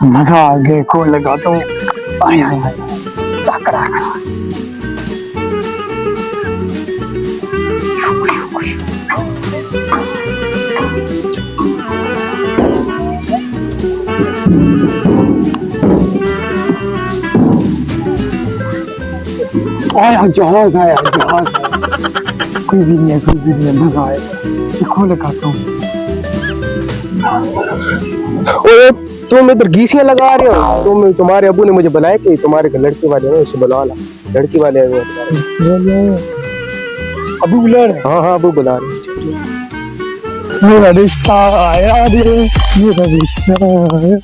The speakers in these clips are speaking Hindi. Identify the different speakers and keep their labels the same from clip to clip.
Speaker 1: मजा आ गया को लगाता हूँ। आय आय आय करा आया जहाज आया जहाज। कोई भी नहीं है कोई भी नहीं है, मजा आएगा। को लगाता हूँ।
Speaker 2: ओए तुम इधर घीसियां लगा रहे हो। तुम्हारे अबू ने मुझे बुलाया कि तुम्हारे घर लड़के वाले हैं, उसे बुला ला। लड़की वाले हैं
Speaker 1: अबू बुला रहे?
Speaker 2: हाँ हाँ अबू बुला रहे हैं।
Speaker 1: मेरा रिश्ता आया रे, मेरा रिश्ता आया।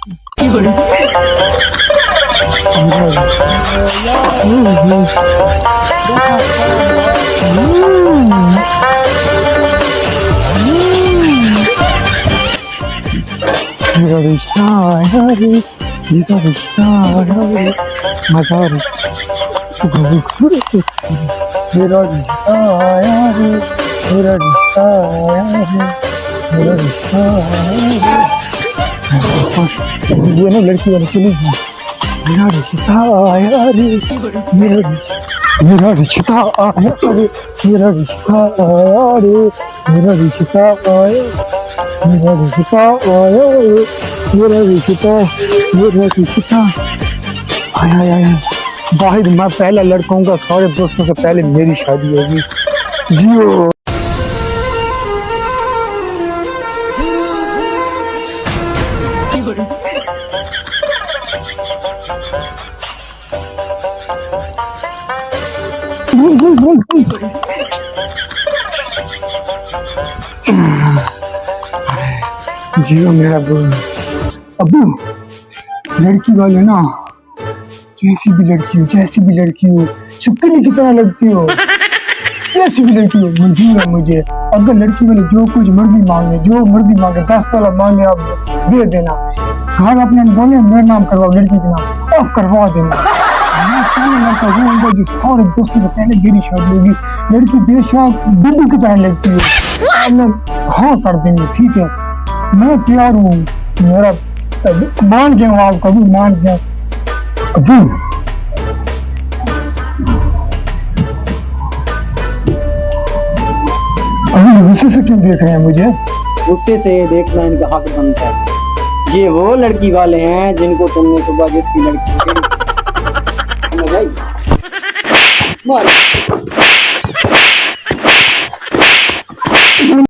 Speaker 1: मेरा रिश्ता आया रे, मेरा रिश्ता आया रे, मजा रे। मेरा रिश्ता आया रे, मेरा रिश्ता आया रे, मेरा रिश्ता आया रे। ये ना लड़की वाली चली गई। मेरा रिश्ता आया रे, मेरा रिश्ता आया रे, मेरा रिश्ता आया रे, मेरा रिश्ता आया, मेरा रिश्ता आया रे, मेरा रिश्ता आया आया। वाहिद मैं पहला लड़का हूँ, सारे दोस्तों से पहले मेरी शादी होगी। जियो जियो मेरा अबू। लड़की वाले ना, जैसी भी लड़की हो शुक्रिया की तरह लगती हो, जैसी भी लड़की हो मंजूर है मुझे। अगर लड़की वाले जो मर्जी मांगे 10 तोला मांगे आप दे देना। घर अपने बोले मेरा नाम करवाओ, लड़की के नाम आप करवा देना। जो सारे दोस्तों से पहले मेरी शादी होगी। लड़की बेशक बिल्ली की तरह लगती है। हाँ कर देंगे, ठीक है मैं तैयार हूँ। मेरा मान गया हूँ, आप कभी मान गया। अबू अभी गुस्से से क्यों देख रहे हैं मुझे?
Speaker 3: गुस्से से देखना इनका हक बनता है। ये वो लड़की वाले हैं जिनको तुमने सुबह जिसकी लड़की मार